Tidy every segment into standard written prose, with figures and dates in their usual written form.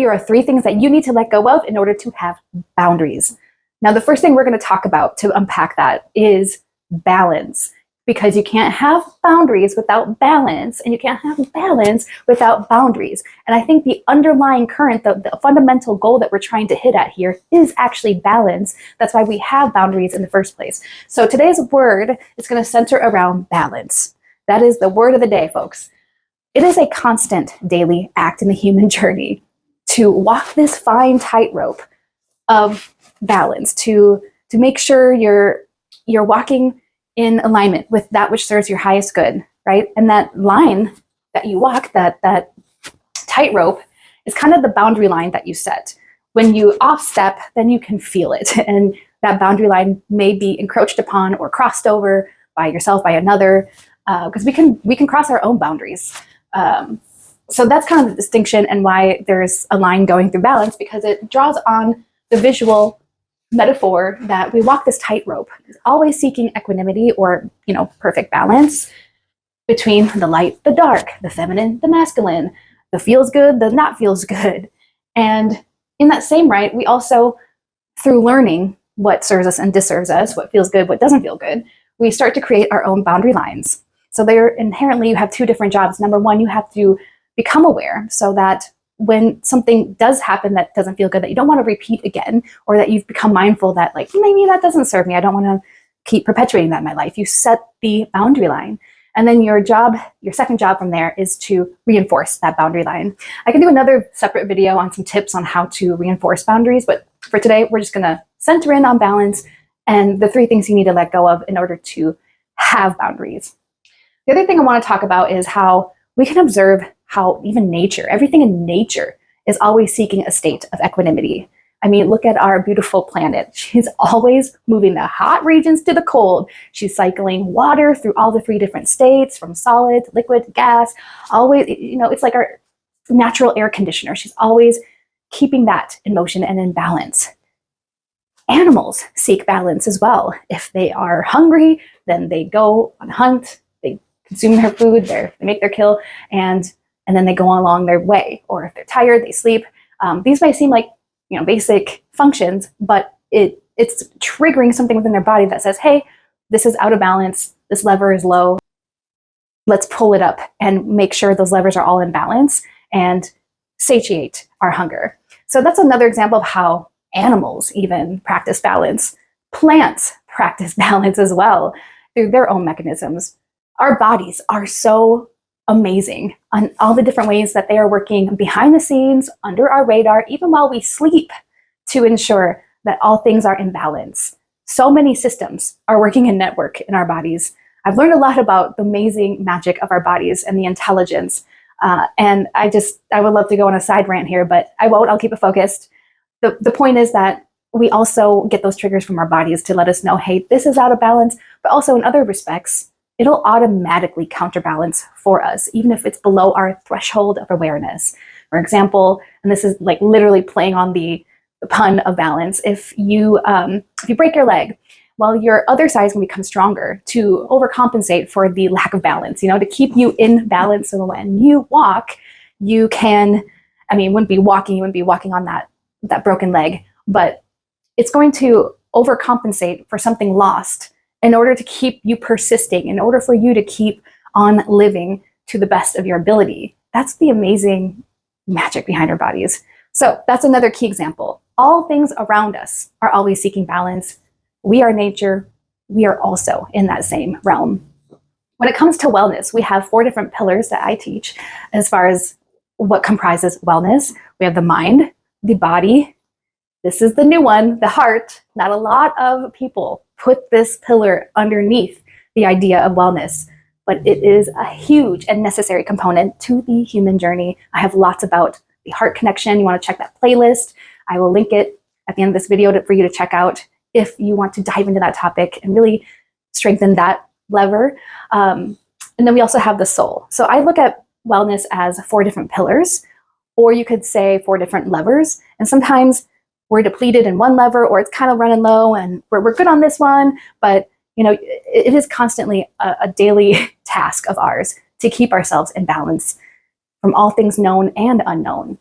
here are 3 things that you need to let go of in order to have boundaries. Now, the first thing we're going to talk about to unpack that is balance, because you can't have boundaries without balance, and you can't have balance without boundaries. And I think the underlying current, the fundamental goal that we're trying to hit at here is actually balance. That's why we have boundaries in the first place. So today's word is going to center around balance. That is the word of the day, folks. It is a constant daily act in the human journey to walk this fine tightrope of balance, to make sure you're walking in alignment with that which serves your highest good, right? And that line that you walk, that tightrope, is kind of the boundary line that you set. When you off step, then you can feel it, and that boundary line may be encroached upon or crossed over by yourself, by another, because we can cross our own boundaries. So that's kind of the distinction, and why there's a line going through balance, because it draws on the visual metaphor that we walk this tightrope, always seeking equanimity, or, perfect balance between the light, the dark, the feminine, the masculine, the feels good, the not feels good. And in that same right, we also, through learning what serves us and disserves us, what feels good, what doesn't feel good, we start to create our own boundary lines. So they're inherently, you have 2 different jobs. Number one, you have to become aware, so that when something does happen that doesn't feel good, that you don't want to repeat again, or that you've become mindful that, like, maybe that doesn't serve me, I don't want to keep perpetuating that in my life. You set the boundary line. And then your second job from there is to reinforce that boundary line. I can do another separate video on some tips on how to reinforce boundaries, but for today, we're just going to center in on balance and the 3 things you need to let go of in order to have boundaries. The other thing I want to talk about is how we can observe how even nature, everything in nature, is always seeking a state of equanimity. I mean, look at our beautiful planet. She's always moving the hot regions to the cold. She's cycling water through all the 3 different states, from solid, liquid, gas. Always, it's like our natural air conditioner. She's always keeping that in motion and in balance. Animals seek balance as well. If they are hungry, then they go on a hunt, they consume their food, they make their kill, and then they go along their way. Or if they're tired, they sleep. These might seem like basic functions, but it's triggering something within their body that says, hey, this is out of balance, this lever is low, let's pull it up and make sure those levers are all in balance and satiate our hunger. So that's another example of how animals even practice balance. Plants practice balance as well through their own mechanisms. Our bodies are so amazing on all the different ways that they are working behind the scenes, under our radar, even while we sleep, to ensure that all things are in balance. So many systems are working in network in our bodies. I've learned a lot about the amazing magic of our bodies and the intelligence. And I would love to go on a side rant here, but I won't. I'll keep it focused. The point is that we also get those triggers from our bodies to let us know, hey, this is out of balance, but also in other respects, it'll automatically counterbalance for us, even if it's below our threshold of awareness. For example, and this is like literally playing on the pun of balance, if you break your leg, well, your other side is going to become stronger to overcompensate for the lack of balance, to keep you in balance. So when you walk, you can, you wouldn't be walking on that broken leg, but it's going to overcompensate for something lost in order to keep you persisting, in order for you to keep on living to the best of your ability. That's the amazing magic behind our bodies. So that's another key example. All things around us are always seeking balance. We are nature. We are also in that same realm. When it comes to wellness, we have 4 different pillars that I teach as far as what comprises wellness. We have the mind, the body. This is the new one, the heart. Not a lot of people put this pillar underneath the idea of wellness, but it is a huge and necessary component to the human journey. I have lots about the heart connection. You want to check that playlist. I will link it at the end of this video for you to check out if you want to dive into that topic and really strengthen that lever. And then we also have the soul. So I look at wellness as 4 different pillars, or you could say 4 different levers. And sometimes we're depleted in one lever, or it's kind of running low and we're good on this one, but it is constantly a daily task of ours to keep ourselves in balance from all things known and unknown.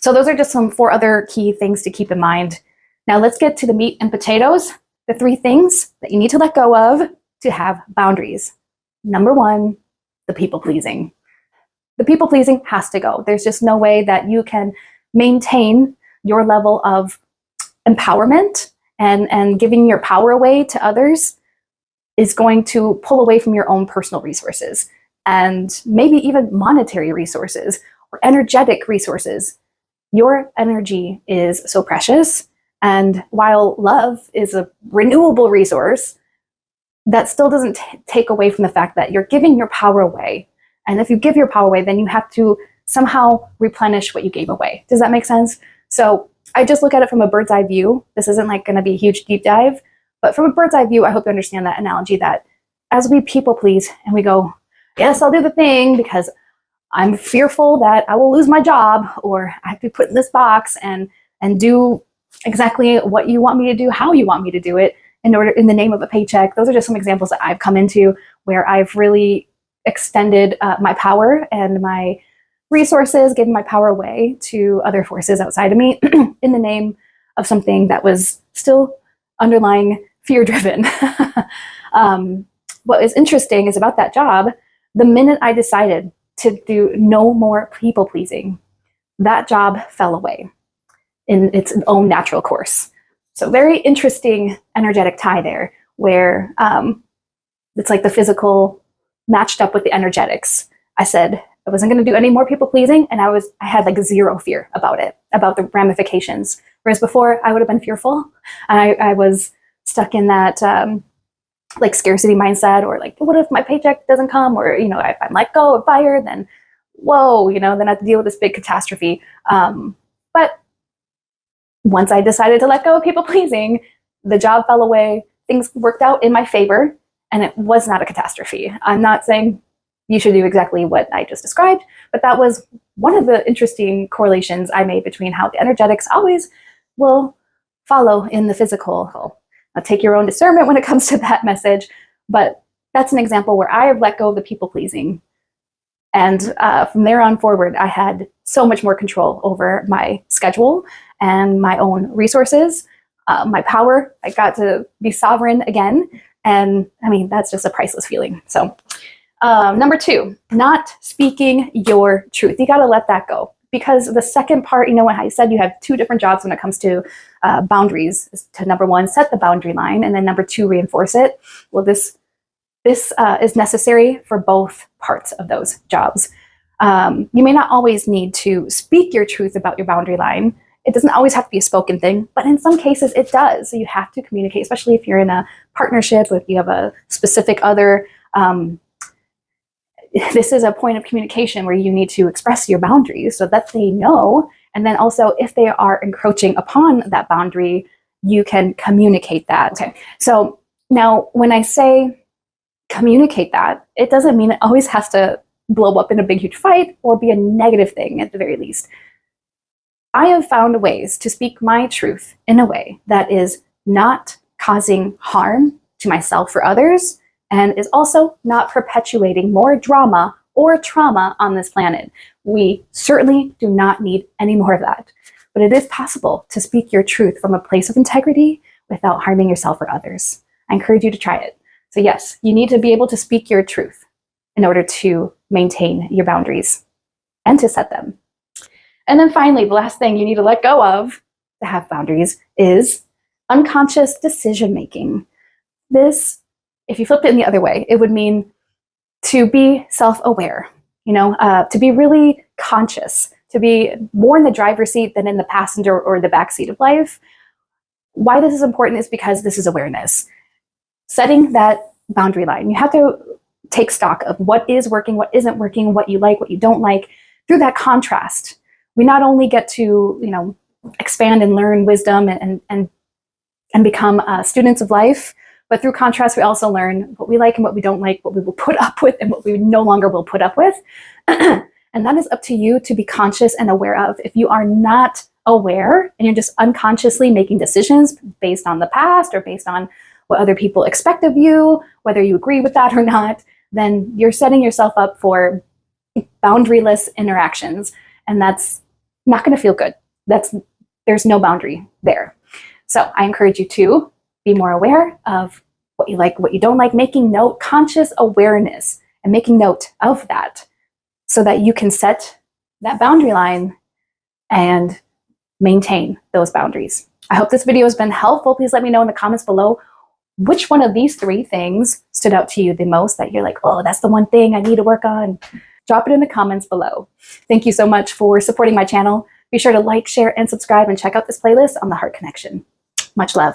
So those are just some 4 other key things to keep in mind. Now let's get to the meat and potatoes, the 3 things that you need to let go of to have boundaries. Number 1, the people pleasing. The people pleasing has to go. There's just no way that you can maintain your level of empowerment and giving your power away to others is going to pull away from your own personal resources and maybe even monetary resources or energetic resources. Your energy is so precious. And while love is a renewable resource, that still doesn't take away from the fact that you're giving your power away. And if you give your power away, then you have to somehow replenish what you gave away. Does that make sense? So I just look at it from a bird's eye view. This isn't like going to be a huge deep dive, but from a bird's eye view, I hope you understand that analogy that as we people please and we go, yes, I'll do the thing because I'm fearful that I will lose my job, or I have to be put in this box and do exactly what you want me to do, how you want me to do it in the name of a paycheck. Those are just some examples that I've come into where I've really extended my power and my resources, given my power away to other forces outside of me in the name of something that was still underlying fear-driven. What is interesting is about that job, the minute I decided to do no more people-pleasing, that job fell away in its own natural course. So very interesting energetic tie there, where it's like the physical matched up with the energetics. I said I wasn't going to do any more people pleasing, and I had like 0 fear about it, about the ramifications. Whereas before, I would have been fearful, and I was stuck in that like scarcity mindset, or like, what if my paycheck doesn't come, or if I'm let go or fired, then whoa, then I have to deal with this big catastrophe. But once I decided to let go of people pleasing, the job fell away. Things worked out in my favor, and it was not a catastrophe. I'm not saying you should do exactly what I just described, but that was one of the interesting correlations I made between how the energetics always will follow in the physical. Now, take your own discernment when it comes to that message, but that's an example where I have let go of the people pleasing. And from there on forward, I had so much more control over my schedule and my own resources, my power. I got to be sovereign again. And I mean, that's just a priceless feeling. So number 2, not speaking your truth. You got to let that go. Because the second part, when I said you have 2 different jobs when it comes to boundaries, is to number 1, set the boundary line, and then number 2, reinforce it. Well, this is necessary for both parts of those jobs. You may not always need to speak your truth about your boundary line. It doesn't always have to be a spoken thing, but in some cases it does. So you have to communicate, especially if you're in a partnership, if you have a specific other. This is a point of communication where you need to express your boundaries so that they know. And then also, if they are encroaching upon that boundary, you can communicate that. Okay. So now when I say communicate that, it doesn't mean it always has to blow up in a big, huge fight or be a negative thing at the very least. I have found ways to speak my truth in a way that is not causing harm to myself or others, and is also not perpetuating more drama or trauma on this planet. We certainly do not need any more of that. But it is possible to speak your truth from a place of integrity without harming yourself or others. I encourage you to try it. So yes, you need to be able to speak your truth in order to maintain your boundaries and to set them. And then finally, the last thing you need to let go of to have boundaries is unconscious decision-making. This, if you flipped it in the other way, it would mean to be self-aware, to be really conscious, to be more in the driver's seat than in the passenger or the backseat of life. Why this is important is because this is awareness. Setting that boundary line, you have to take stock of what is working, what isn't working, what you like, what you don't like. Through that contrast, we not only get to, expand and learn wisdom and become students of life, but through contrast, we also learn what we like and what we don't like, what we will put up with and what we no longer will put up with. And that is up to you to be conscious and aware of. If you are not aware and you're just unconsciously making decisions based on the past or based on what other people expect of you, whether you agree with that or not, then you're setting yourself up for boundaryless interactions. And that's not going to feel good. There's no boundary there. So I encourage you to be more aware of what you like, what you don't like, making note, conscious awareness, and making note of that so that you can set that boundary line and maintain those boundaries. I hope this video has been helpful. Please let me know in the comments below which one of these 3 things stood out to you the most, that you're like, oh, that's the one thing I need to work on. Drop it in the comments below. Thank you so much for supporting my channel. Be sure to like, share, and subscribe, and check out this playlist on the Heart Connection. Much love.